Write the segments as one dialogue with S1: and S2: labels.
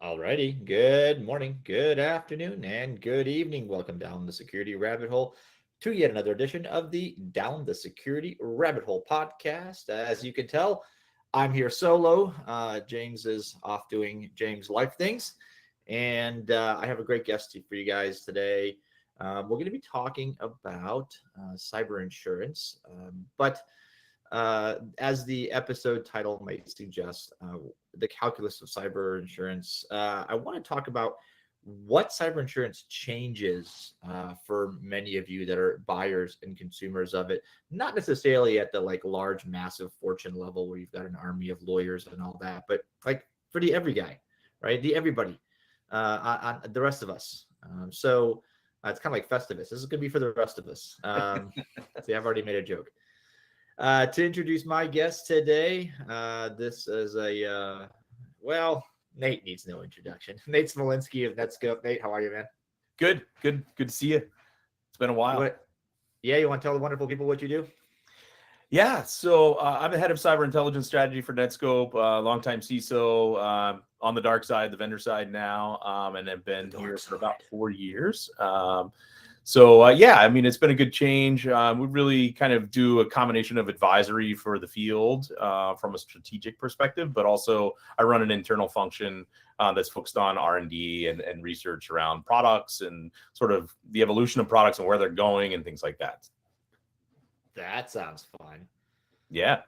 S1: Alrighty, good morning, good afternoon, and good evening. Welcome down the security rabbit hole to yet another edition of the Down the Security Rabbit Hole podcast. As you can tell, I'm here solo. James is off doing James life things, and I have a great guest for you guys today. We're going to be talking about cyber insurance, but as the episode title might suggest, the calculus of cyber insurance, I want to talk about what cyber insurance changes for many of you that are buyers and consumers of it. Not necessarily at the large, massive fortune level where you've got an army of lawyers and all that, but for the every guy, right? The everybody, on the rest of us. So it's kind of like Festivus. This is going to be for the rest of us. See, I've already made a joke. To introduce my guest today, this is Nate needs no introduction. Nate Smolenski of Netskope. Nate, how are you, man?
S2: Good to see you. It's been a while.
S1: You want to tell the wonderful people what you do?
S2: Yeah, so I'm the head of cyber intelligence strategy for Netskope, longtime CISO on the dark side, the vendor side now, and have been here for about 4 years. It's been a good change. We really kind of do a combination of advisory for the field from a strategic perspective, but also I run an internal function that's focused on R&D and research around products and sort of the evolution of products and where they're going and things like that.
S1: That sounds fun.
S2: Yeah.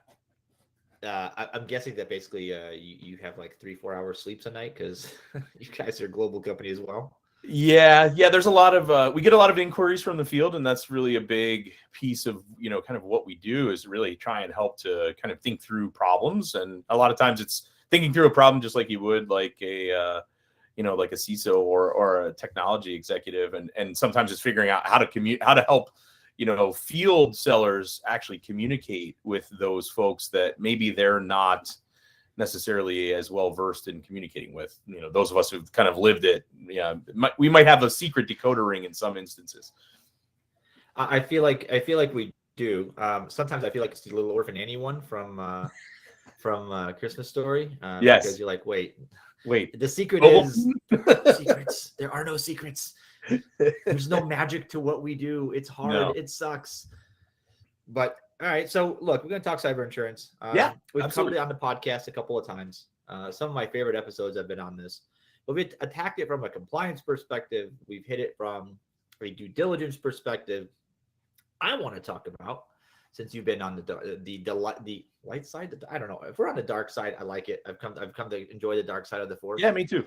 S1: I'm guessing that basically you have 3-4 hours sleeps a night because you guys are a global company as well.
S2: Yeah. There's a lot of we get a lot of inquiries from the field, and that's really a big piece of kind of what we do is really try and help to kind of think through problems. And a lot of times it's thinking through a problem just like you would like a like a CISO or a technology executive, and sometimes it's figuring out how to help field sellers actually communicate with those folks that maybe they're not necessarily as well versed in communicating with. Those of us who've kind of lived it, we might have a secret decoder ring in some instances.
S1: I feel like we do. Sometimes I feel like it's the Little Orphan Annie one from Christmas Story.
S2: Yes.
S1: Because you're like, wait.
S2: The
S1: secret is secrets. There are no secrets. There's no magic to what we do. It's hard. No. It sucks. But all right. So look, we're going to talk cyber insurance. We've covered it on the podcast a couple of times. Some of my favorite episodes have been on this. But we've attacked it from a compliance perspective. We've hit it from a due diligence perspective. I want to talk about, since you've been on the light side. I don't know if we're on the dark side. I like it. I've come to enjoy the dark side of the force.
S2: Yeah, me too.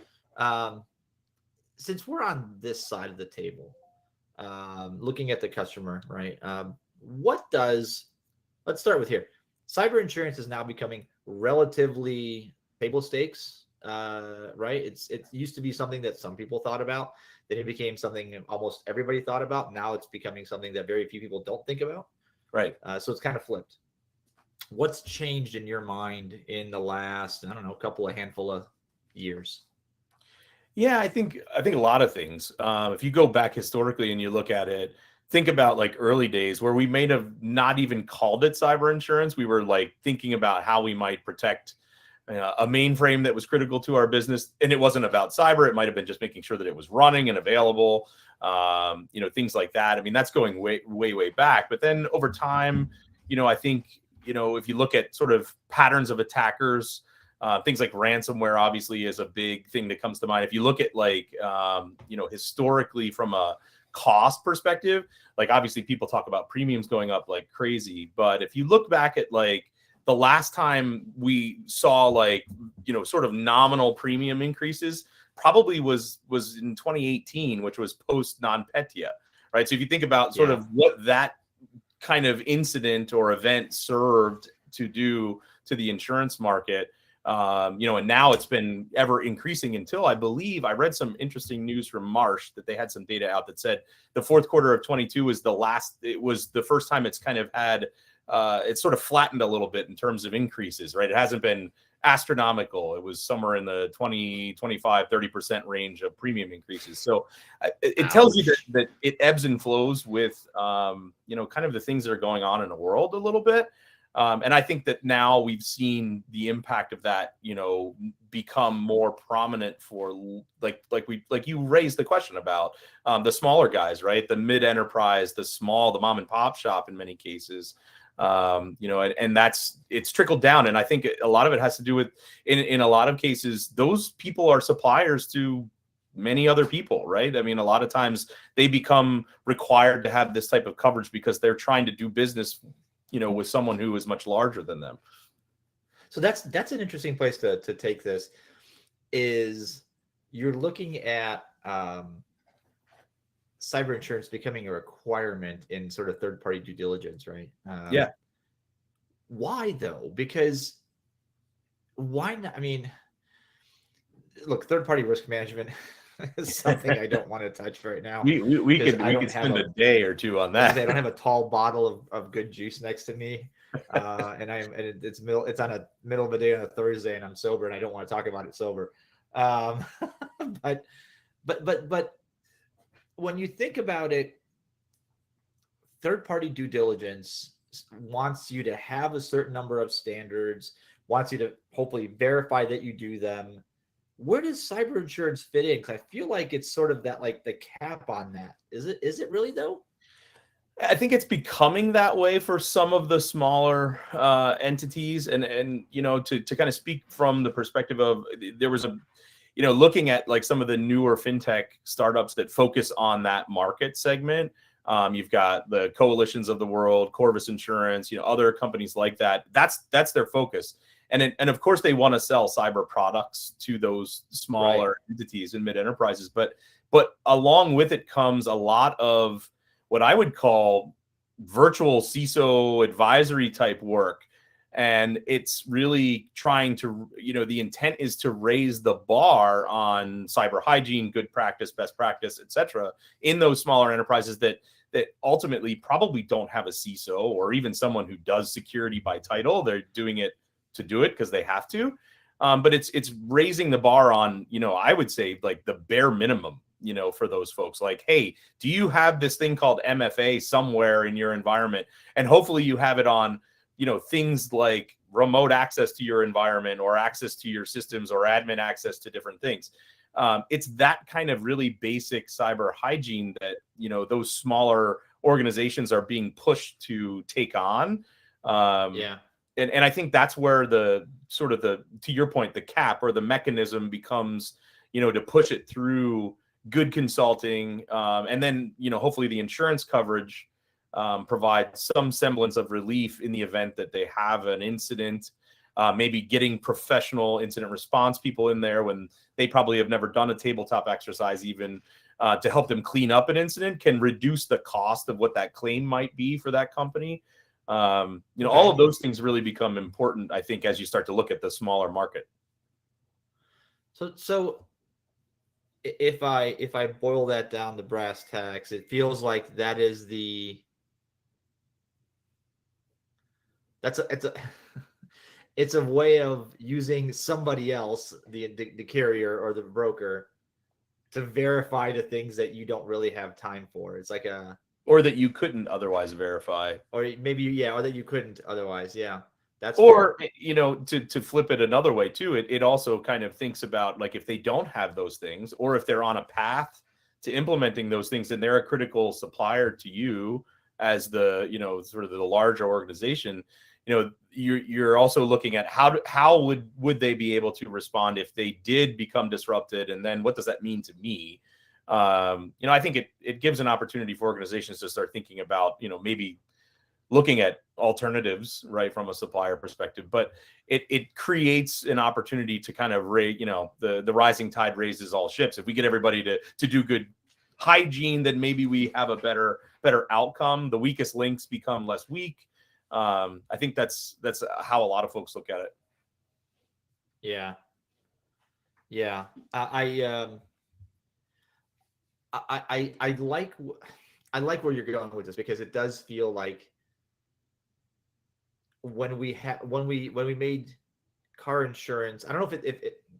S1: Since we're on this side of the table, looking at the customer, right? Let's start with here. Cyber insurance is now becoming relatively table stakes, right? It used to be something that some people thought about. Then it became something almost everybody thought about. Now it's becoming something that very few people don't think about.
S2: Right.
S1: So it's kind of flipped. What's changed in your mind in the last, handful of years?
S2: Yeah, I think a lot of things. If you go back historically and you look at it, think about like early days where we may have not even called it cyber insurance. We were like thinking about how we might protect a mainframe that was critical to our business. And it wasn't about cyber. It might have been just making sure that it was running and available, things like that. I mean, that's going way, way, way back. But then over time, I think, if you look at sort of patterns of attackers, things like ransomware obviously is a big thing that comes to mind. If you look at historically from a cost perspective, like obviously people talk about premiums going up like crazy, but if you look back at like the last time we saw sort of nominal premium increases probably was in 2018, which was post NotPetya, right? So if you think about sort of what that kind of incident or event served to do to the insurance market, and now it's been ever increasing until I believe I read some interesting news from Marsh that they had some data out that said the fourth quarter of 22 was it was the first time it's kind of had, it's sort of flattened a little bit in terms of increases, right? It hasn't been astronomical. It was somewhere in the 20, 25, 30% range of premium increases. So it tells you that it ebbs and flows with, kind of the things that are going on in the world a little bit. And I think that now we've seen the impact of that, become more prominent for like you raised the question about the smaller guys, right? The mid enterprise, the mom and pop shop in many cases. And it's trickled down. And I think a lot of it has to do with, in a lot of cases, those people are suppliers to many other people, right? I mean, a lot of times they become required to have this type of coverage because they're trying to do business, with someone who is much larger than them.
S1: So that's an interesting place to take this. Is you're looking at cyber insurance becoming a requirement in sort of third-party due diligence, right?
S2: Yeah.
S1: Why though? Because why not? I mean, look, third-party risk management is something I don't want to touch right now.
S2: We could spend a day or two on that.
S1: I don't have a tall bottle of good juice next to me, and it's on a middle of the day on a Thursday, and I'm sober, and I don't want to talk about it sober. But when you think about it, third-party due diligence wants you to have a certain number of standards, wants you to hopefully verify that you do them. Where does cyber insurance fit in? Because I feel like it's sort of that, like the cap on that. Is it really though?
S2: I think it's becoming that way for some of the smaller entities, and to kind of speak from the perspective of, there was looking at like some of the newer fintech startups that focus on that market segment. You've got the Coalitions of the world, Corvus Insurance, other companies like that. That's their focus. And of course, they want to sell cyber products to those smaller entities and mid enterprises. But along with it comes a lot of what I would call virtual CISO advisory type work. And it's really trying to, the intent is to raise the bar on cyber hygiene, good practice, best practice, et cetera, in those smaller enterprises that ultimately probably don't have a CISO or even someone who does security by title. They're doing it to do it because they have to. But it's raising the bar on, I would say like the bare minimum, for those folks. Like, hey, do you have this thing called MFA somewhere in your environment? And hopefully you have it on, things like remote access to your environment or access to your systems or admin access to different things. It's that kind of really basic cyber hygiene that, those smaller organizations are being pushed to take on. And I think that's where the sort of to your point, the cap or the mechanism becomes, to push it through good consulting. And then, hopefully the insurance coverage provides some semblance of relief in the event that they have an incident, maybe getting professional incident response people in there when they probably have never done a tabletop exercise even to help them clean up an incident can reduce the cost of what that claim might be for that company. All of those things really become important, I think, as you start to look at the smaller market.
S1: So if I boil that down to brass tacks, it feels like that is it's a way of using somebody else, the carrier or the broker, to verify the things that you don't really have time for. It's like
S2: or that you couldn't otherwise verify,
S1: or maybe or that you couldn't otherwise. That's
S2: or fair. To flip it another way too, it also kind of thinks about like if they don't have those things, or if they're on a path to implementing those things and they're a critical supplier to you as the sort of the larger organization, you're also looking at how would they be able to respond if they did become disrupted, and then what does that mean to me? I think it gives an opportunity for organizations to start thinking about, maybe looking at alternatives, right, from a supplier perspective. But it creates an opportunity to kind of the rising tide raises all ships. If we get everybody to do good hygiene, then maybe we have a better outcome. The weakest links become less weak. I think that's how a lot of folks look at it.
S1: Yeah. I like where you're going with this, because it does feel like when we made car insurance, I don't know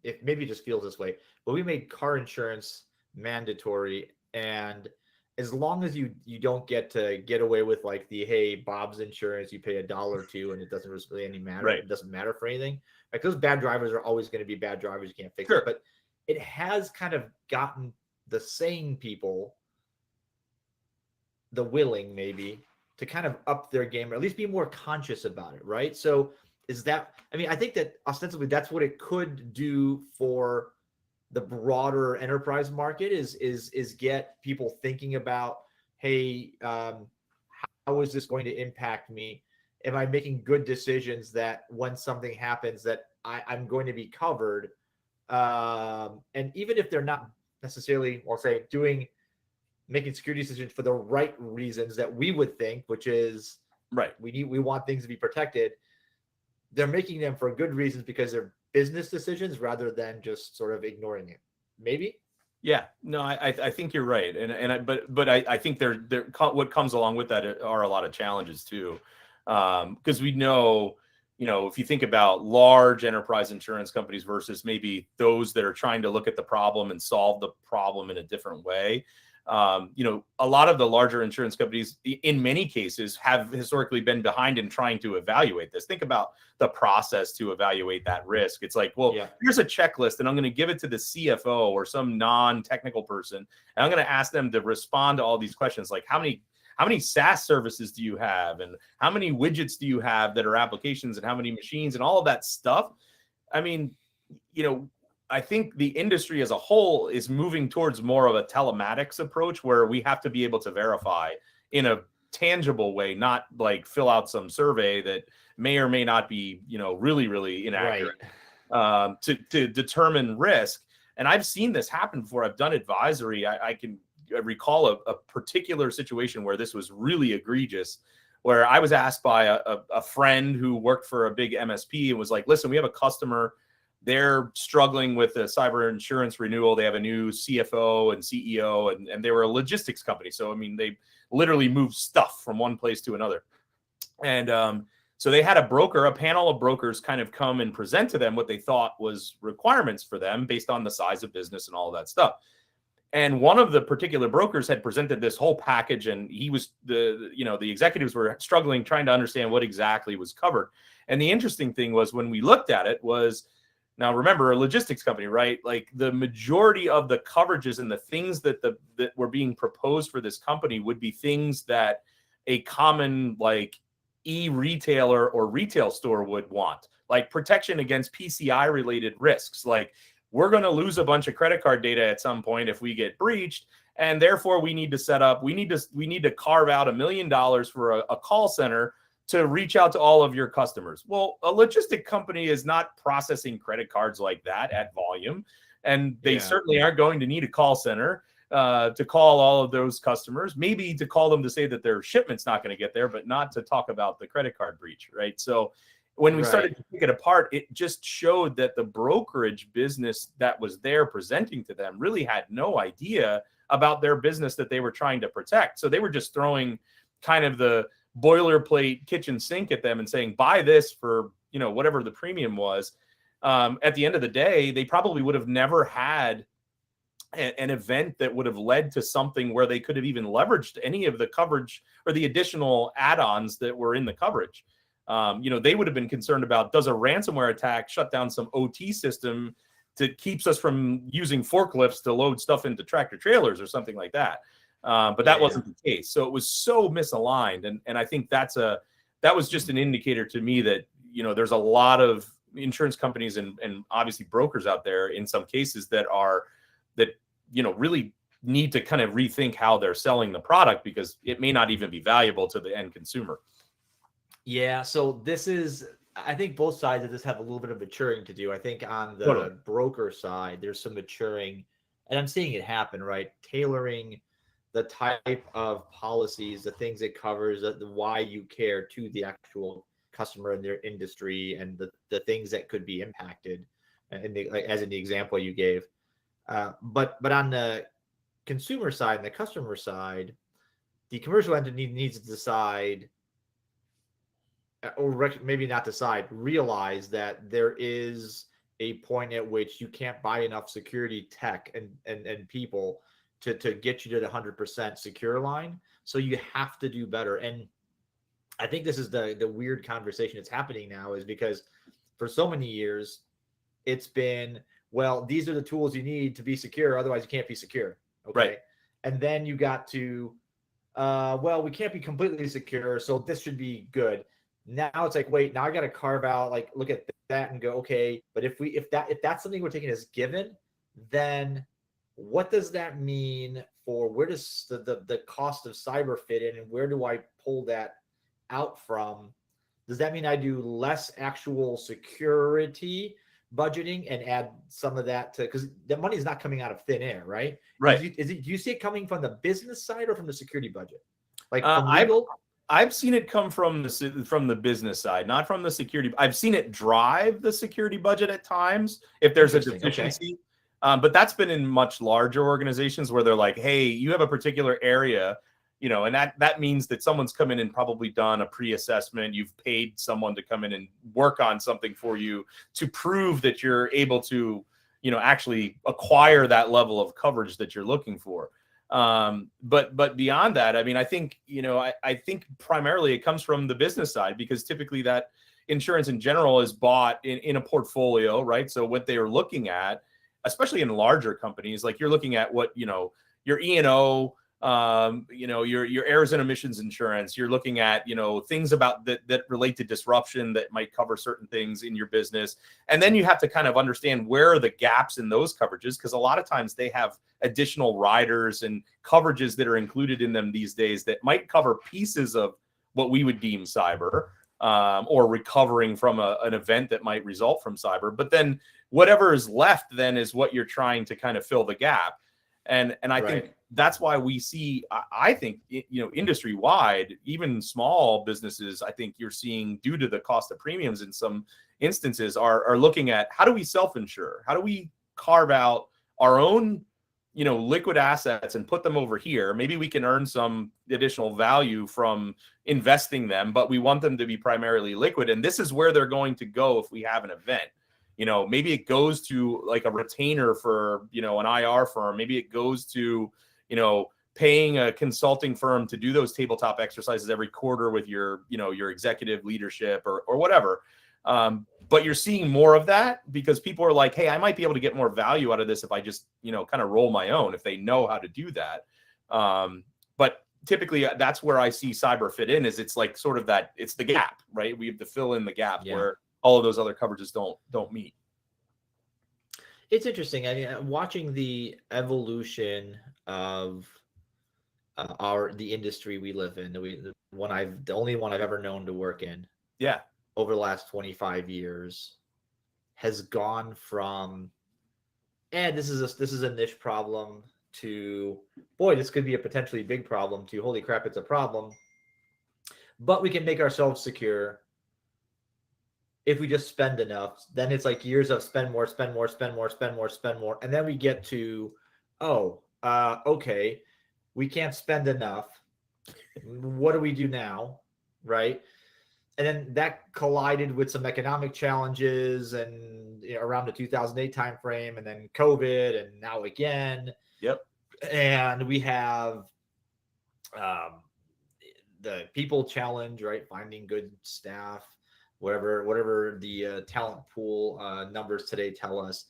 S1: if maybe it just feels this way, but we made car insurance mandatory, and as long as you don't get away with like the, hey, Bob's insurance, you pay $1 or $2 and it doesn't really any matter.
S2: Right.
S1: It doesn't matter for anything. Like those bad drivers are always going to be bad drivers. You can't fix
S2: Sure.
S1: it. But it has kind of gotten the sane people, the willing maybe, to kind of up their game or at least be more conscious about it, right? So is that, I mean, I think that ostensibly that's what it could do for the broader enterprise market is get people thinking about, hey, how is this going to impact me? Am I making good decisions that when something happens that I'm going to be covered? And even if they're not necessarily, I'll say, making security decisions for the right reasons that we would think, which is
S2: right,
S1: we want things to be protected. They're making them for good reasons because they're business decisions rather than just sort of ignoring it. Maybe.
S2: Yeah, no, I think you're right, but I think what comes along with that are a lot of challenges too, because we know, if you think about large enterprise insurance companies versus maybe those that are trying to look at the problem and solve the problem in a different way. A lot of the larger insurance companies, in many cases, have historically been behind in trying to evaluate this. Think about the process to evaluate that risk. It's like, well, here's a checklist, and I'm going to give it to the CFO or some non-technical person, and I'm going to ask them to respond to all these questions, like how many SaaS services do you have, and how many widgets do you have that are applications, and how many machines, and all of that stuff. I mean, I think the industry as a whole is moving towards more of a telematics approach where we have to be able to verify in a tangible way, not like fill out some survey that may or may not be, really, really inaccurate, to determine risk. And I've seen this happen before. I've done advisory. I can recall a particular situation where this was really egregious, where I was asked by a friend who worked for a big MSP and was like, listen, we have a customer. They're struggling with a cyber insurance renewal. They have a new CFO and CEO, and they were a logistics company. So, I mean, they literally moved stuff from one place to another. And so they had a panel of brokers kind of come and present to them what they thought was requirements for them based on the size of business and all of that stuff. And one of the particular brokers had presented this whole package, and he was the executives were struggling, trying to understand what exactly was covered. And the interesting thing was when we looked at it was, now, remember, a logistics company, right? Like the majority of the coverages and the things that were being proposed for this company would be things that a common like e-retailer or retail store would want, like protection against PCI related risks. Like we're going to lose a bunch of credit card data at some point if we get breached. And therefore we need to carve out $1 million for a call center to reach out to all of your customers. Well, a logistic company is not processing credit cards like that at volume. And they certainly aren't going to need a call center to call all of those customers, maybe to call them to say that their shipment's not going to get there, but not to talk about the credit card breach, right? So when we started to pick it apart, it just showed that the brokerage business that was there presenting to them really had no idea about their business that they were trying to protect. So they were just throwing kind of the boilerplate kitchen sink at them and saying, buy this for, whatever the premium was. At the end of the day, they probably would have never had an event that would have led to something where they could have even leveraged any of the coverage or the additional add-ons that were in the coverage. They would have been concerned about, does a ransomware attack shut down some OT system that keeps us from using forklifts to load stuff into tractor trailers or something like that? But that wasn't the case. So it was so misaligned. And I think that was just an indicator to me that, there's a lot of insurance companies and obviously brokers out there in some cases that really need to kind of rethink how they're selling the product, because it may not even be valuable to the end consumer.
S1: Yeah. So I think both sides of this have a little bit of maturing to do. I think on the broker side, there's some maturing, and I'm seeing it happen, right? Tailoring the type of policies, the things it covers, the why you care to the actual customer and their industry, and the things that could be impacted, and as in the example you gave. But on the consumer side and the customer side, the commercial entity needs to decide, or maybe not decide, realize that there is a point at which you can't buy enough security tech and people to get you to the 100% secure line. So you have to do better. And I think this is the weird conversation that's happening now, is because for so many years it's been, well, these are the tools you need to be secure, otherwise you can't be secure. Okay.
S2: Right.
S1: And then you got to, well, we can't be completely secure, so this should be good. Now it's like, wait, now I got to carve out, like, look at that and go, okay, but if that's something we're taking as given, then what does that mean for, where does the cost of cyber fit in, and where do I pull that out from? Does that mean I do less actual security budgeting and add some of that to, because the money is not coming out of thin air, right?
S2: Right.
S1: Do you see it coming from the business side or from the security budget? Like
S2: Uh,
S1: from legal?
S2: I've seen it come from the business side, not from the security. I've seen it drive the security budget at times if there's a deficiency. Okay. But that's been in much larger organizations where they're like, hey, you have a particular area, and that means that someone's come in and probably done a pre-assessment. You've paid someone to come in and work on something for you to prove that you're able to, actually acquire that level of coverage that you're looking for. But beyond that, I mean, I think, I think primarily it comes from the business side, because typically that insurance in general is bought in a portfolio, right? So what they are looking at, especially in larger companies, like you're looking at what, your E&O, your errors and omissions insurance, you're looking at, things about that relate to disruption that might cover certain things in your business. And then you have to kind of understand where are the gaps in those coverages, because a lot of times they have additional riders and coverages that are included in them these days that might cover pieces of what we would deem cyber, or recovering from an event that might result from cyber. But then whatever is left then is what you're trying to kind of fill the gap. And I think that's why we see, I think, industry wide, even small businesses, I think you're seeing, due to the cost of premiums in some instances, are looking at, how do we self-insure? How do we carve out our own, liquid assets and put them over here? Maybe we can earn some additional value from investing them, but we want them to be primarily liquid. And this is where they're going to go if we have an event. Maybe it goes to like a retainer for, an IR firm. Maybe it goes to, paying a consulting firm to do those tabletop exercises every quarter with your, your executive leadership or whatever. But you're seeing more of that because people are like, hey, I might be able to get more value out of this if I just, kind of roll my own, if they know how to do that. But typically that's where I see cyber fit in, is it's like sort of that, it's the gap, right? We have to fill in the gap where all of those other coverages don't meet.
S1: It's interesting. I mean, watching the evolution of the industry we live in, the only one I've ever known to work in.
S2: Yeah.
S1: Over the last 25 years, has gone from, this is a niche problem, to, boy, this could be a potentially big problem, to, holy crap, it's a problem, but we can make ourselves secure if we just spend enough. Then it's like years of spend more, and then we get to, okay, we can't spend enough. What do we do now, right? And then that collided with some economic challenges, and around the 2008 timeframe, and then COVID, and now again.
S2: Yep.
S1: And we have the people challenge, right? Finding good staff, whatever the talent pool numbers today tell us.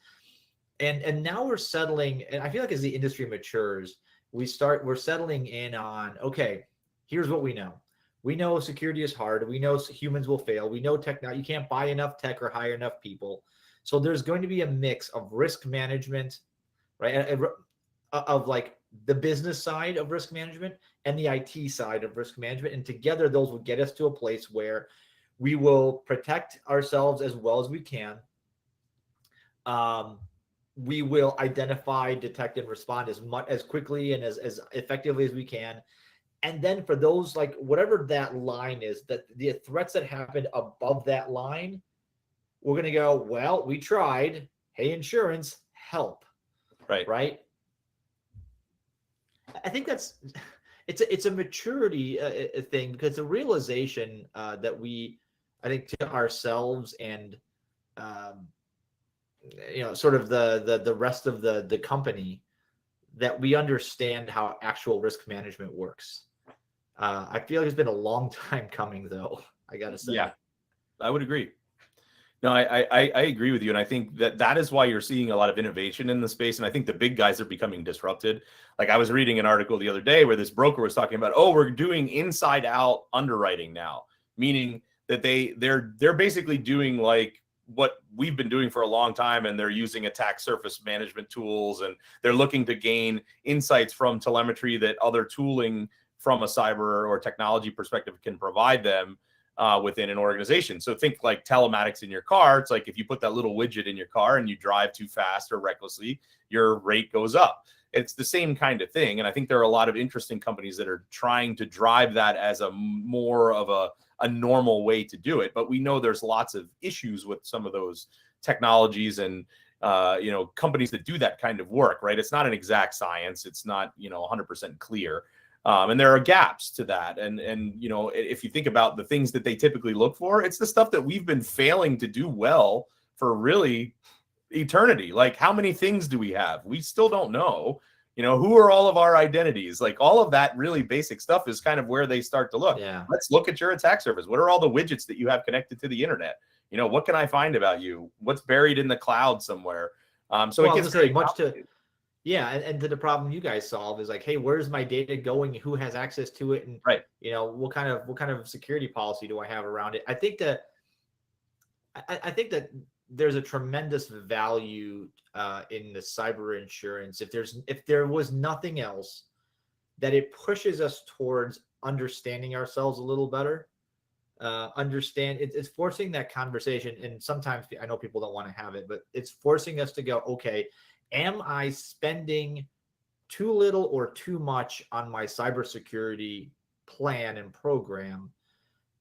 S1: And now we're settling, and I feel like as the industry matures, we're settling in on, okay, here's what we know. We know security is hard. We know humans will fail. We know you can't buy enough tech or hire enough people. So there's going to be a mix of risk management, right? Of like the business side of risk management and the IT side of risk management. And together those will get us to a place where we will protect ourselves as well as we can. We will identify, detect, and respond as quickly and as effectively as we can. And then for those, like, whatever that line is, that the threats that happen above that line, we're going to go, well, we tried. Hey, insurance, help. Right. I think it's a maturity thing, because the realization that I think to ourselves and, sort of the rest of the company, that we understand how actual risk management works. I feel like it's been a long time coming, though. I gotta say.
S2: Yeah, I would agree. No, I agree with you, and I think that is why you're seeing a lot of innovation in the space. And I think the big guys are becoming disrupted. Like I was reading an article the other day where this broker was talking about, oh, we're doing inside out underwriting now, meaning that they're basically doing like what we've been doing for a long time, and they're using attack surface management tools, and they're looking to gain insights from telemetry that other tooling from a cyber or technology perspective can provide them within an organization. So think like telematics in your car. It's like if you put that little widget in your car and you drive too fast or recklessly, your rate goes up. It's the same kind of thing. And I think there are a lot of interesting companies that are trying to drive that as a more of a normal way to do it. But we know there's lots of issues with some of those technologies and companies that do that kind of work, right? It's not an exact science. It's not 100% clear. And there are gaps to that. And if you think about the things that they typically look for, it's the stuff that we've been failing to do well for really eternity. Like how many things do we have? We still don't know. Who are all of our identities? Like all of that really basic stuff is kind of where they start to look.
S1: Yeah.
S2: Let's look at your attack surface. What are all the widgets that you have connected to the internet? What can I find about you? What's buried in the cloud somewhere? So it gets very much to.
S1: Yeah, and to the problem you guys solve is like, hey, where's my data going? Who has access to it? And
S2: right,
S1: what kind of security policy do I have around it? I think that there's a tremendous value in the cyber insurance. If there was nothing else, that it pushes us towards understanding ourselves a little better. It's forcing that conversation, and sometimes I know people don't want to have it, but it's forcing us to go, okay. Am I spending too little or too much on my cybersecurity plan and program?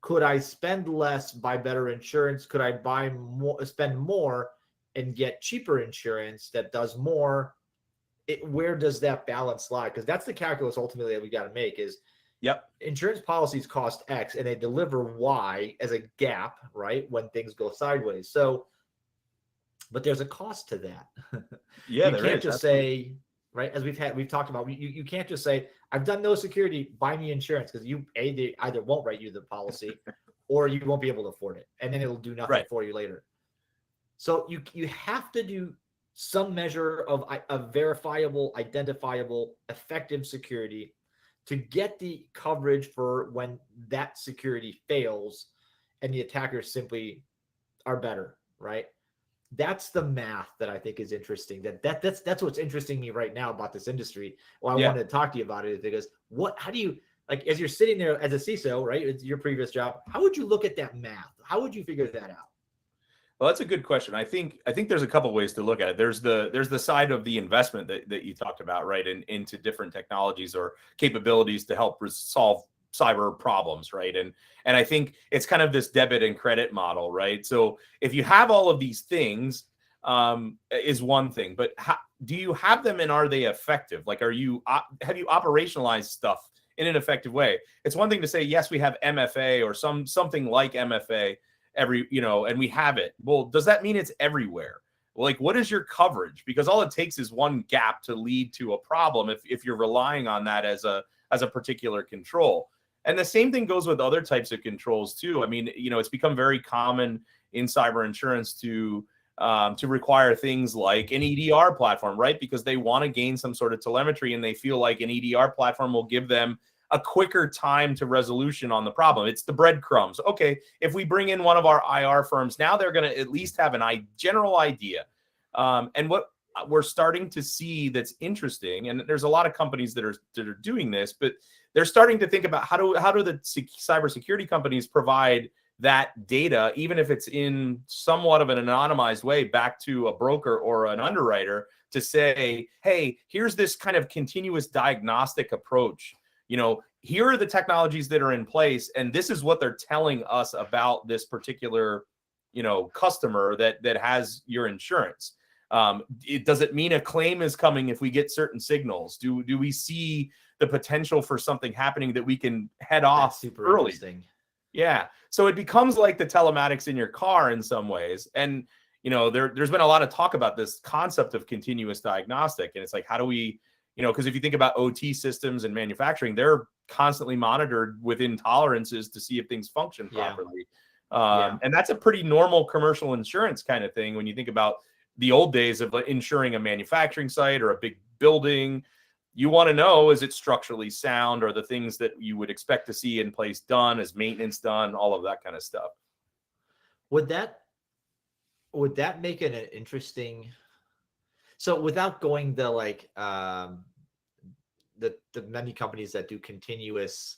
S1: Could I spend less, buy better insurance? Could I spend more and get cheaper insurance that does more? Where does that balance lie? Because that's the calculus ultimately that we got to make is,
S2: yep,
S1: insurance policies cost X and they deliver Y as a gap, right? When things go sideways. So, but there's a cost to that.
S2: Yeah,
S1: you can't just say, right, as we've talked about, you can't just say, I've done no security, buy me insurance, because they either won't write you the policy or you won't be able to afford it, and then it'll do nothing for you later. So you have to do some measure of verifiable, identifiable, effective security to get the coverage for when that security fails and the attackers simply are better, right? That's the math that I think is interesting. That's what's interesting me right now about this industry. Well, I wanted to talk to you about it is because how do you, like, as you're sitting there as a CISO, right? It's your previous job. How would you look at that math? How would you figure that out?
S2: Well, that's a good question. I think there's a couple ways to look at it. There's the side of the investment that you talked about, right? Into different technologies or capabilities to help solve cyber problems, right? And I think it's kind of this debit and credit model, right? So if you have all of these things, is one thing, but do you have them and are they effective? Like, have you operationalized stuff in an effective way? It's one thing to say, yes, we have MFA or something like MFA and we have it. Well, does that mean it's everywhere? Well, like, what is your coverage? Because all it takes is one gap to lead to a problem if you're relying on that as a particular control. And the same thing goes with other types of controls too. I mean, it's become very common in cyber insurance to require things like an EDR platform, right? Because they want to gain some sort of telemetry and they feel like an EDR platform will give them a quicker time to resolution on the problem. It's the breadcrumbs. Okay, if we bring in one of our IR firms, now they're going to at least have a general idea. And what we're starting to see that's interesting, and there's a lot of companies that are doing this, but they're starting to think about how do the cybersecurity companies provide that data, even if it's in somewhat of an anonymized way, back to a broker or an underwriter to say, hey, here's this kind of continuous diagnostic approach. Here are the technologies that are in place, and this is what they're telling us about this particular, customer that has your insurance. Does it mean a claim is coming if we get certain signals? Do we see the potential for something happening that we can head off
S1: super
S2: early?
S1: Interesting.
S2: Yeah. So it becomes like the telematics in your car in some ways. And, there's been a lot of talk about this concept of continuous diagnostic. And it's like, how do we because if you think about OT systems and manufacturing, they're constantly monitored within tolerances to see if things function properly. And that's a pretty normal commercial insurance kind of thing when you think about the old days of insuring a manufacturing site or a big building. You want to know, is it structurally sound, or the things that you would expect to see in place done, is maintenance done, all of that kind of stuff.
S1: Would that make it an interesting, so without going the the many companies that do continuous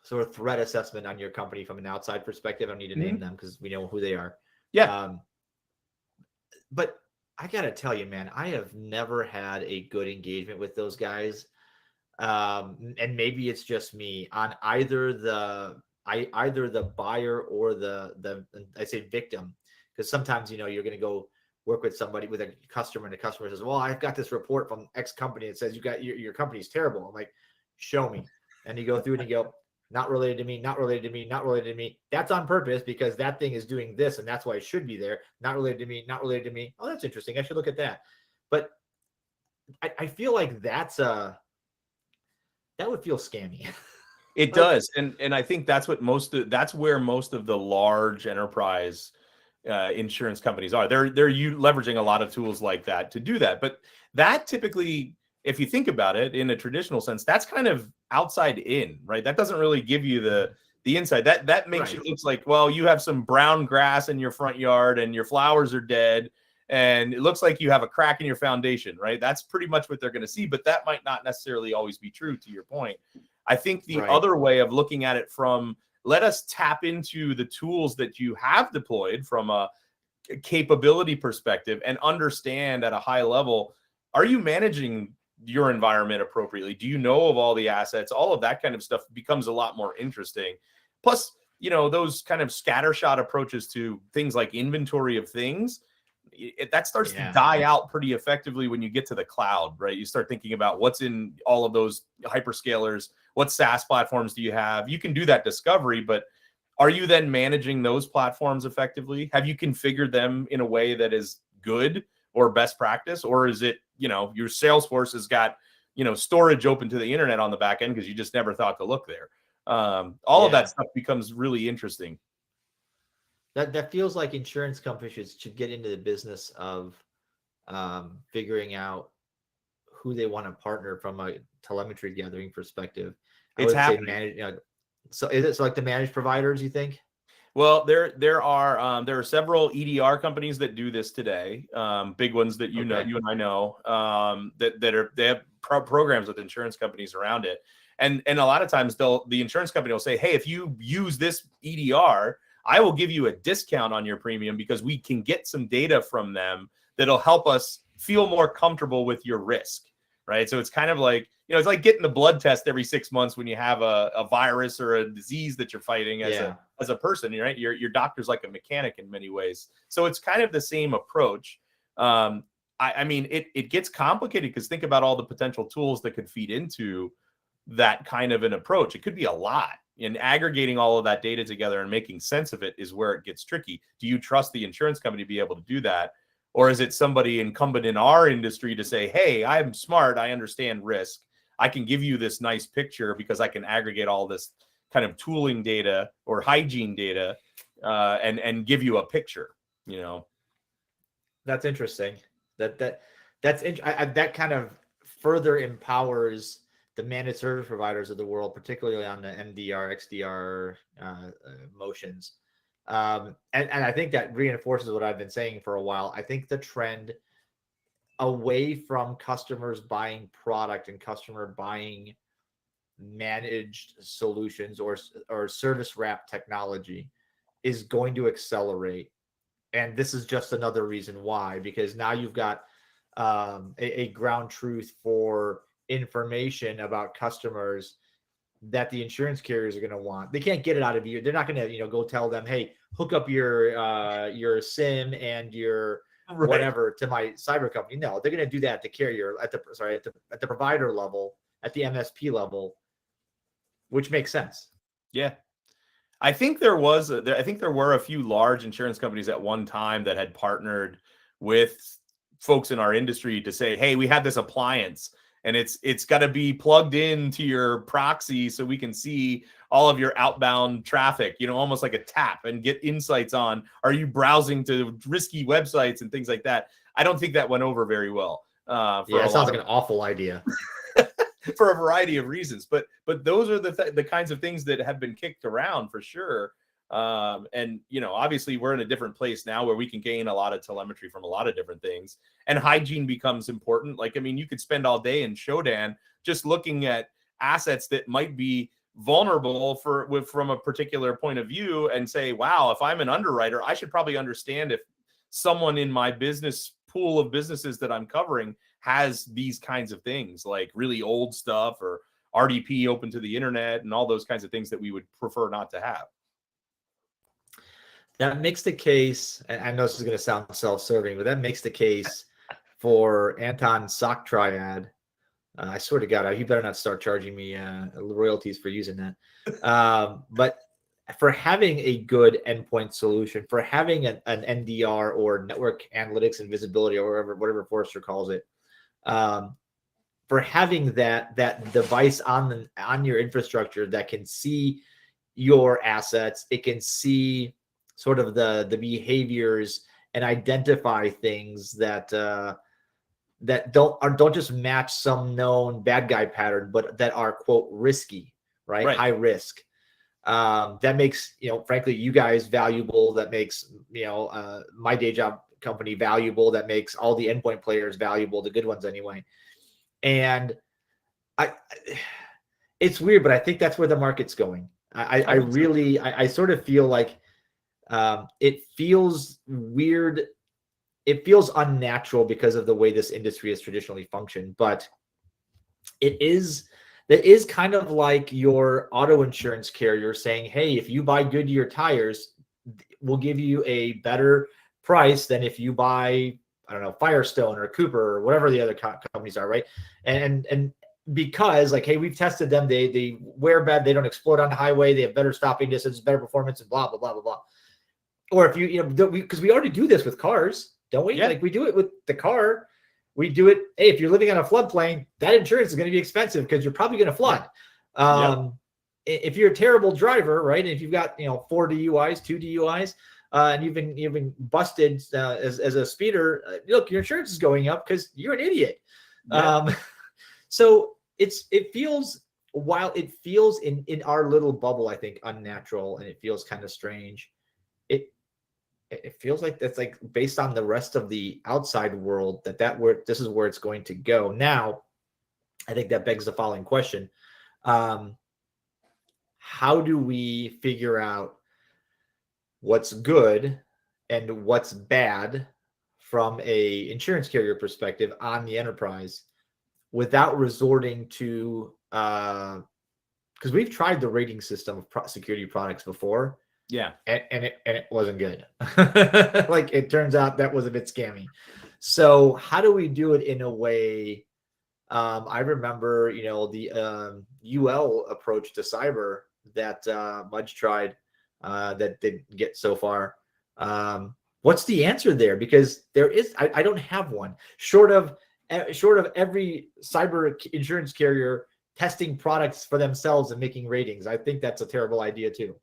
S1: sort of threat assessment on your company from an outside perspective, I don't need to name them because we know who they are. But I gotta tell you, man, I have never had a good engagement with those guys. And maybe it's just me on either the buyer or the I say victim, because sometimes you're gonna go work with somebody, with a customer, and the customer says, well, I've got this report from X company that says you got your company's terrible. I'm like, show me. And you go through and you go, not related to me, not related to me, not related to me. That's on purpose because that thing is doing this and that's why it should be there. Not related to me, not related to me. Oh, that's interesting. I should look at that. But I feel like that would feel scammy.
S2: It does. And I think that's where most of the large enterprise insurance companies are. They're leveraging a lot of tools like that to do that. But that typically, if you think about it in a traditional sense, that's kind of outside in, right? That doesn't really give you the inside. That makes it look like, well, you have some brown grass in your front yard and your flowers are dead and it looks like you have a crack in your foundation, right? That's pretty much what they're going to see, but that might not necessarily always be true, to your point. I think the other way of looking at it from, let us tap into the tools that you have deployed from a capability perspective and understand at a high level, are you managing your environment appropriately? Do you know of all the assets? All of that kind of stuff becomes a lot more interesting. Plus, those kind of scattershot approaches to things like inventory of things, that starts to die out pretty effectively when you get to the cloud, right? You start thinking about what's in all of those hyperscalers, what SaaS platforms do you have? You can do that discovery, but are you then managing those platforms effectively? Have you configured them in a way that is good or best practice? Or is it, your Salesforce has got, storage open to the internet on the back end because you just never thought to look there. All of that stuff becomes really interesting.
S1: That feels like insurance companies should get into the business of figuring out who they want to partner from a telemetry gathering perspective.
S2: It's happening.
S1: So is it like the managed providers, you think?
S2: Well, there are several EDR companies that do this today. Big ones that you and I know, they have programs with insurance companies around it. And a lot of times the insurance company will say, hey, if you use this EDR, I will give you a discount on your premium because we can get some data from them that'll help us feel more comfortable with your risk, right? So it's kind of like, it's like getting the blood test every 6 months when you have a virus or a disease that you're fighting as a person, right? Your doctor's like a mechanic in many ways. So it's kind of the same approach. I mean, it gets complicated because think about all the potential tools that could feed into that kind of an approach. It could be a lot. And aggregating all of that data together and making sense of it is where it gets tricky. Do you trust the insurance company to be able to do that? Or is it somebody incumbent in our industry to say, hey, I'm smart, I understand risk, I can give you this nice picture because I can aggregate all this kind of tooling data or hygiene data and give you a picture,
S1: That's interesting. That kind of further empowers the managed service providers of the world, particularly on the MDR, XDR motions. And I think that reinforces what I've been saying for a while. I think the trend away from customers buying product and customer buying managed solutions or service wrap technology is going to accelerate. And this is just another reason why, because now you've got a ground truth for information about customers that the insurance carriers are going to want. They can't get it out of you. They're not going to, go tell them, hey, hook up your SIM and your whatever to my cyber company. No, they're going to do that at the carrier, at the provider level, at the MSP level, which makes sense.
S2: Yeah. I think there were a few large insurance companies at one time that had partnered with folks in our industry to say, hey, we have this appliance and it's got to be plugged into your proxy so we can see all of your outbound traffic, almost like a tap, and get insights on, are you browsing to risky websites and things like that. I don't think that went over very well.
S1: It sounds like an awful idea.
S2: For a variety of reasons, but those are the kinds of things that have been kicked around for sure. And obviously we're in a different place now where we can gain a lot of telemetry from a lot of different things, and hygiene becomes important. Like, I mean, you could spend all day in Shodan just looking at assets that might be vulnerable from a particular point of view, and say, wow, if I'm an underwriter, I should probably understand if someone in my business pool of businesses that I'm covering has these kinds of things, like really old stuff or RDP open to the internet and all those kinds of things that we would prefer not to have.
S1: That makes the case, and I know this is going to sound self-serving, but that makes the case for Anton's sock triad. I swear to God, he better not start charging me royalties for using that. But for having a good endpoint solution, for having an NDR or network analytics and visibility, or whatever Forrester calls it, for having that device on your infrastructure that can see your assets, it can see sort of the behaviors and identify things that don't just match some known bad guy pattern, but that are, quote, risky, right? High risk. That makes, frankly, you guys valuable. That makes, my day job company valuable. That makes all the endpoint players valuable, the good ones anyway. And it's weird, but I think that's where the market's going. I sort of feel like it feels weird. It feels unnatural because of the way this industry has traditionally functioned, but it is kind of like your auto insurance carrier saying, hey, if you buy Goodyear tires, we'll give you a better price than if you buy, I don't know, Firestone or Cooper or whatever the other companies are, right? And because, like, hey, we've tested them, they wear bad, they don't explode on the highway, they have better stopping distance, better performance, and blah blah blah blah blah. Or if because we already do this with cars, don't we? Yeah. Like, we do it with the car. We do it. Hey, if you're living on a floodplain, that insurance is going to be expensive because you're probably going to flood. If you're a terrible driver, right, and if you've got 4 DUIs, 2 DUIs, and you've been busted as a speeder, look, your insurance is going up because you're an idiot. Yeah. So it feels, while it feels in our little bubble, I think, unnatural, and it feels kind of strange. It feels like that's, like, based on the rest of the outside world, this is where it's going to go. Now, I think that begs the following question. How do we figure out what's good and what's bad from a insurance carrier perspective on the enterprise without resorting to, because we've tried the rating system of security products before. Yeah. And it wasn't good. Like, it turns out that was a bit scammy. So how do we do it in a way? I remember, the UL approach to cyber that Mudge tried that didn't get so far. What's the answer there? Because I don't have one, short of every cyber insurance carrier testing products for themselves and making ratings. I think that's a terrible idea too.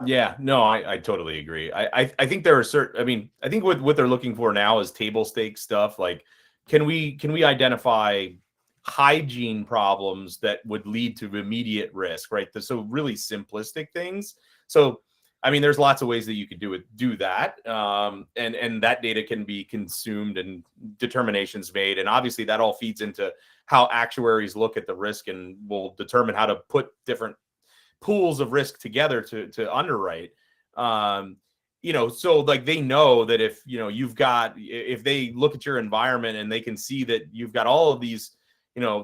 S2: Yeah, no, I totally agree. I think there are I think what they're looking for now is table stakes stuff. Like, can we identify hygiene problems that would lead to immediate risk, right? So really simplistic things. So, I mean, there's lots of ways that you could do that. And that data can be consumed and determinations made. And obviously that all feeds into how actuaries look at the risk and will determine how to put different pools of risk together to underwrite. So, like, they know that if if they look at your environment and they can see that you've got all of these,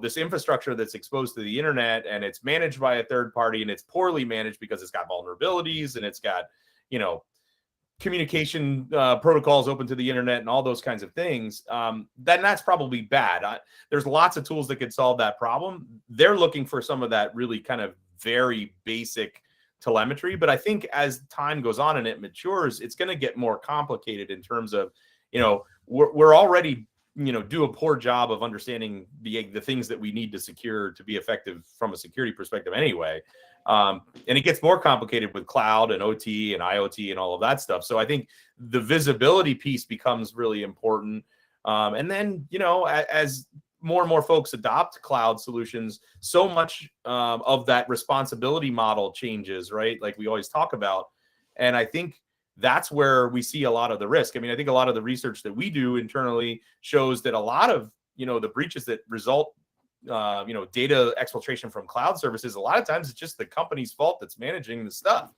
S2: this infrastructure that's exposed to the internet, and it's managed by a third party, and it's poorly managed because it's got vulnerabilities, and it's got communication protocols open to the internet and all those kinds of things, then that's probably bad. There's lots of tools that could solve that problem. They're looking for some of that really kind of very basic telemetry, but I think as time goes on and it matures, it's going to get more complicated in terms of, we're already do a poor job of understanding the things that we need to secure to be effective from a security perspective anyway. And it gets more complicated with cloud and OT and IoT and all of that stuff. So I think the visibility piece becomes really important. And then, as more and more folks adopt cloud solutions, so much of that responsibility model changes, right? Like we always talk about. And I think that's where we see a lot of the risk. I mean, I think a lot of the research that we do internally shows that a lot of, the breaches that result, data exfiltration from cloud services, a lot of times it's just the company's fault that's managing the stuff.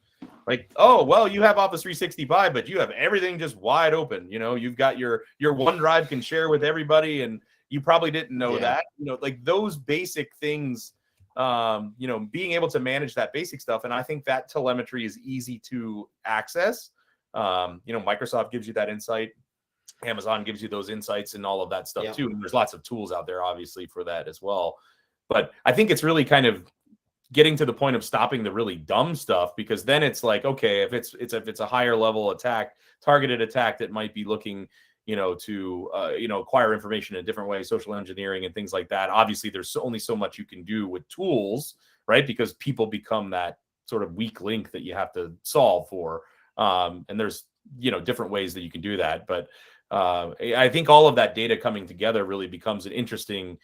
S2: Like, oh, well, you have Office 365, but you have everything just wide open. You've got your OneDrive can share with everybody, and you probably didn't know that. Like those basic things, being able to manage that basic stuff. And I think that telemetry is easy to access. Microsoft gives you that insight. Amazon gives you those insights and all of that stuff too. And there's lots of tools out there, obviously, for that as well. But I think it's really kind of getting to the point of stopping the really dumb stuff, because then it's like, okay, if it's a higher level attack, targeted attack that might be looking, to acquire information in a different way, social engineering and things like that. Obviously, there's only so much you can do with tools, right? Because people become that sort of weak link that you have to solve for. And there's, different ways that you can do that. But I think all of that data coming together really becomes an interesting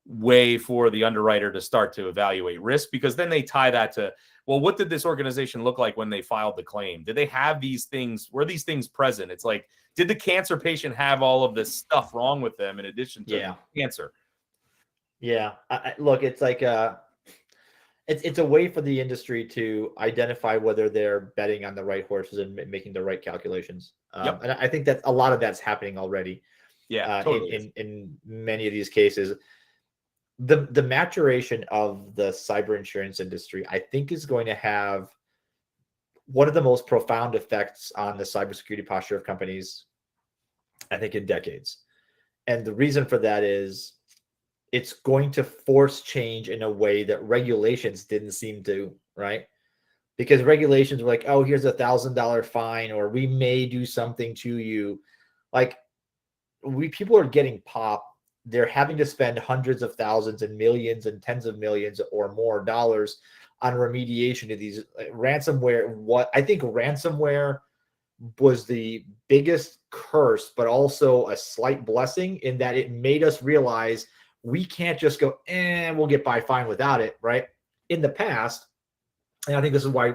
S2: way for the underwriter to start to evaluate risk, because then they tie that to, well, what did this organization look like when they filed the claim? Did they have these things? Were these things present? It's like, did the cancer patient have all of this stuff wrong with them in addition to cancer?
S1: Yeah. Look, it's like it's a way for the industry to identify whether they're betting on the right horses and making the right calculations. And I think that a lot of that's happening already.
S2: Yeah, totally.
S1: In many of these cases, the maturation of the cyber insurance industry, I think, is going to have one of the most profound effects on the cybersecurity posture of companies, I think, in decades. And the reason for that is it's going to force change in a way that regulations didn't seem to, right? Because regulations were like, oh, here's $1,000 fine, or we may do something to you. Like, people are getting popped. They're having to spend hundreds of thousands and millions and tens of millions or more dollars on remediation of these ransomware. What I think ransomware was the biggest curse, but also a slight blessing in that it made us realize we can't just go, we'll get by fine without it, right? In the past, and I think this is why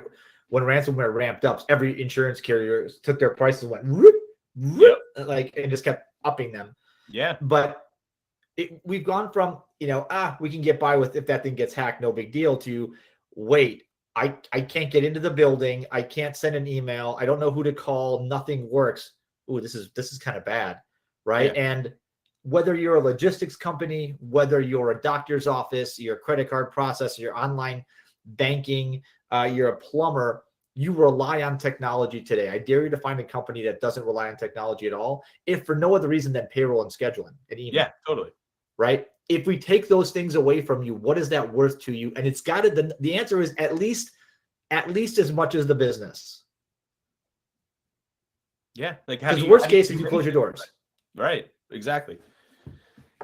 S1: when ransomware ramped up, every insurance carrier took their prices and went and just kept upping them.
S2: Yeah.
S1: But we've gone from, we can get by with if that thing gets hacked, no big deal, to wait, I can't get into the building. I can't send an email. I don't know who to call. Nothing works. Ooh, this is kind of bad, right?
S2: Yeah.
S1: And whether you're a logistics company, whether you're a doctor's office, your credit card processor, your online banking, you're a plumber, you rely on technology today. I dare you to find a company that doesn't rely on technology at all, if for no other reason than payroll and scheduling and email.
S2: Yeah, totally.
S1: Right? If we take those things away from you, what is that worth to you? And it's got to, the answer is at least as much as the business.
S2: Yeah. Like,
S1: because worst case, if you close your doors.
S2: Right. Exactly.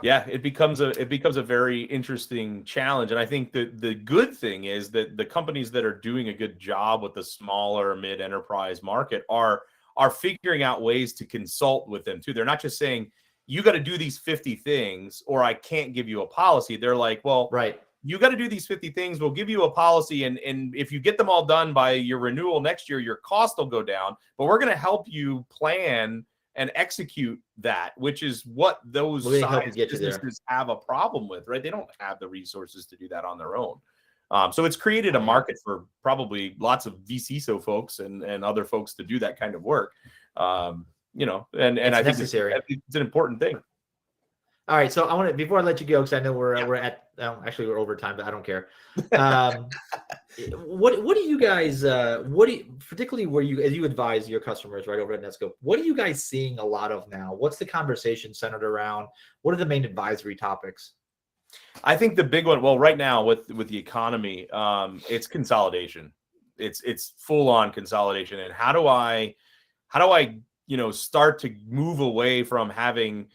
S2: Yeah, it becomes a very interesting challenge. And I think that the good thing is that the companies that are doing a good job with the smaller mid-enterprise market are figuring out ways to consult with them too. They're not just saying, you got to do these 50 things or I can't give you a policy. They're like, well,
S1: right,
S2: you got to do these 50 things. We'll give you a policy. And if you get them all done by your renewal next year, your cost will go down, but we're going to help you plan and execute that, which is what those size businesses have a problem with, right? They don't have the resources to do that on their own. So it's created a market for probably lots of VCSO folks and other folks to do that kind of work. And I think it's an important thing.
S1: All right, so I want to, before I let you go, because I know we're at actually we're over time, but I don't care. What do you guys particularly where you, as you advise your customers right over at Netskope, what are you guys seeing a lot of now? What's the conversation centered around? What are the main advisory topics?
S2: I think the big one, well, right now with the economy, it's consolidation. It's full on consolidation. And how do I start to move away from having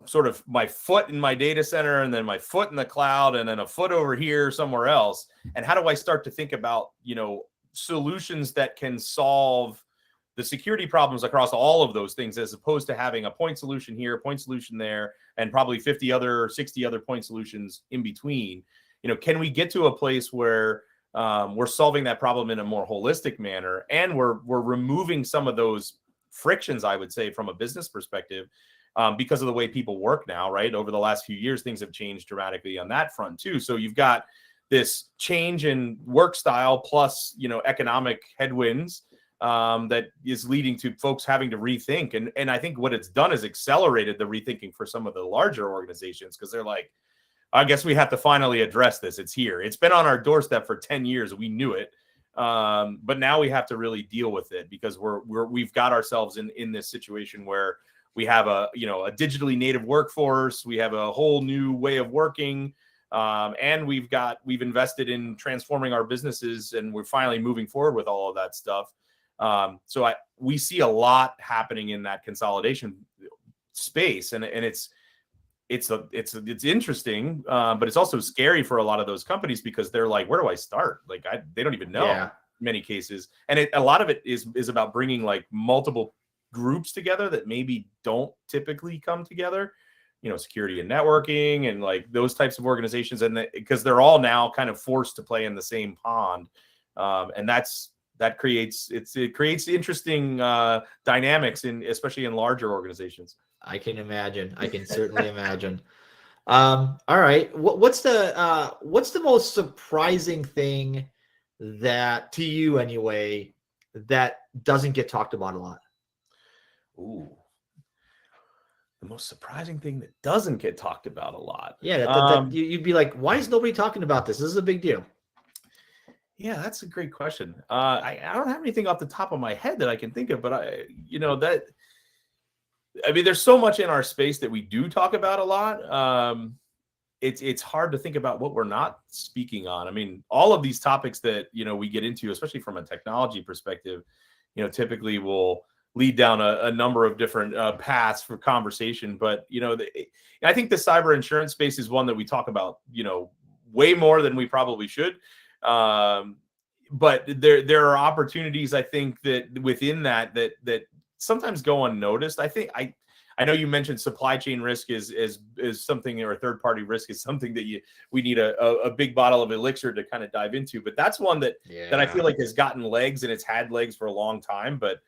S2: sort of my foot in my data center and then my foot in the cloud and then a foot over here somewhere else? And how do I start to think about, solutions that can solve the security problems across all of those things, as opposed to having a point solution here, point solution there, and probably 60 other point solutions in between? Can we get to a place where we're solving that problem in a more holistic manner, and we're removing some of those frictions, I would say, from a business perspective, because of the way people work now, right? Over the last few years, things have changed dramatically on that front too. So you've got this change in work style plus, economic headwinds that is leading to folks having to rethink. And I think what it's done is accelerated the rethinking for some of the larger organizations, because they're like, I guess we have to finally address this. It's here. It's been on our doorstep for 10 years. We knew it. But now we have to really deal with it, because we've got ourselves in this situation where we have a digitally native workforce. We have a whole new way of working. And we've invested in transforming our businesses, and we're finally moving forward with all of that stuff. So we see a lot happening in that consolidation space, and it's interesting, but it's also scary for a lot of those companies, because they're like, where do I start? Like they don't even know in many cases. And a lot of it is about bringing like multiple groups together that maybe don't typically come together, security and networking and like those types of organizations. And because they're all now kind of forced to play in the same pond. And that creates interesting dynamics especially in larger organizations.
S1: I can imagine. I can certainly imagine. All right. What's the most surprising thing that, to you anyway, that doesn't get talked about a lot?
S2: Ooh, the most surprising thing that doesn't get talked about a lot.
S1: Yeah, you'd be like, why is nobody talking about this? This is a big deal.
S2: Yeah, that's a great question. I don't have anything off the top of my head that I can think of, but there's so much in our space that we do talk about a lot. It's hard to think about what we're not speaking on. I mean, all of these topics that, we get into, especially from a technology perspective, typically will lead down a number of different paths for conversation. But, I think the cyber insurance space is one that we talk about, way more than we probably should. But there are opportunities, I think, that within that sometimes go unnoticed. I know you mentioned supply chain risk is something, or third party risk is something that we need a big bottle of elixir to kind of dive into. But that's one that I feel like has gotten legs, and it's had legs for a long time, but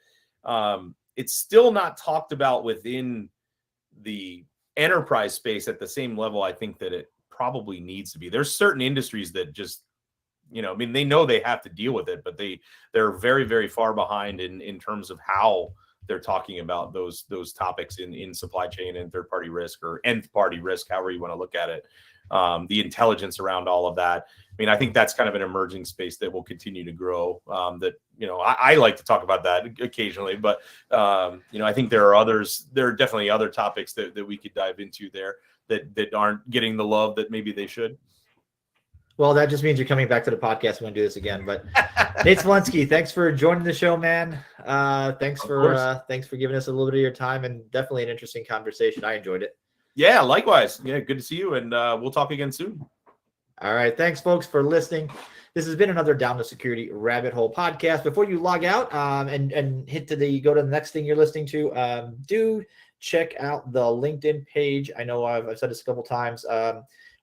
S2: it's still not talked about within the enterprise space at the same level I think that it probably needs to be. There's certain industries that just, they know they have to deal with it, but they're very, very far behind in terms of how they're talking about those topics in supply chain and third party risk, or nth party risk, however you want to look at it. The intelligence around all of that. I think that's kind of an emerging space that will continue to grow. I like to talk about that occasionally, but I think there are definitely other topics that we could dive into there that aren't getting the love that maybe they should.
S1: Well, that just means you're coming back to the podcast. We're going to do this again. But Nate Smolenski, thanks for joining the show, man. Thanks for giving us a little bit of your time, and definitely an interesting conversation. I enjoyed it.
S2: Yeah, likewise. Yeah, good to see you, and we'll talk again soon.
S1: All right. Thanks, folks, for listening. This has been another Down the Security Rabbit Hole podcast. Before you log out and go to the next thing you're listening to, do check out the LinkedIn page. I know I've said this a couple times.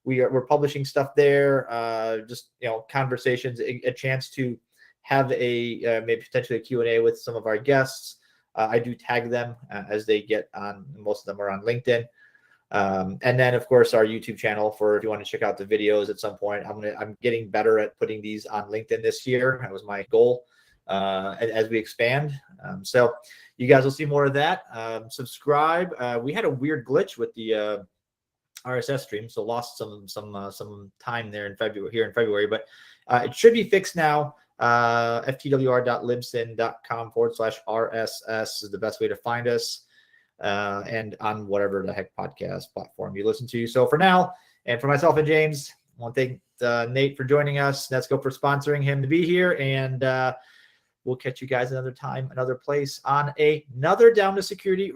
S1: We're publishing stuff there, just conversations, a chance to have maybe potentially a Q&A with some of our guests. I do tag them as they get on. Most of them are on LinkedIn, and then of course our YouTube channel for if you want to check out the videos at some point. I'm getting better at putting these on LinkedIn this year. That was my goal as we expand. So you guys will see more of that. Subscribe. We had a weird glitch with the RSS stream, so lost some time there in February, but it should be fixed now. ftwr.libsyn.com/RSS is the best way to find us, and on whatever the heck podcast platform you listen to. So for now, and for myself and James, I want to thank Nate for joining us, Netskope for sponsoring him to be here, and we'll catch you guys another time, another place on another Down to Security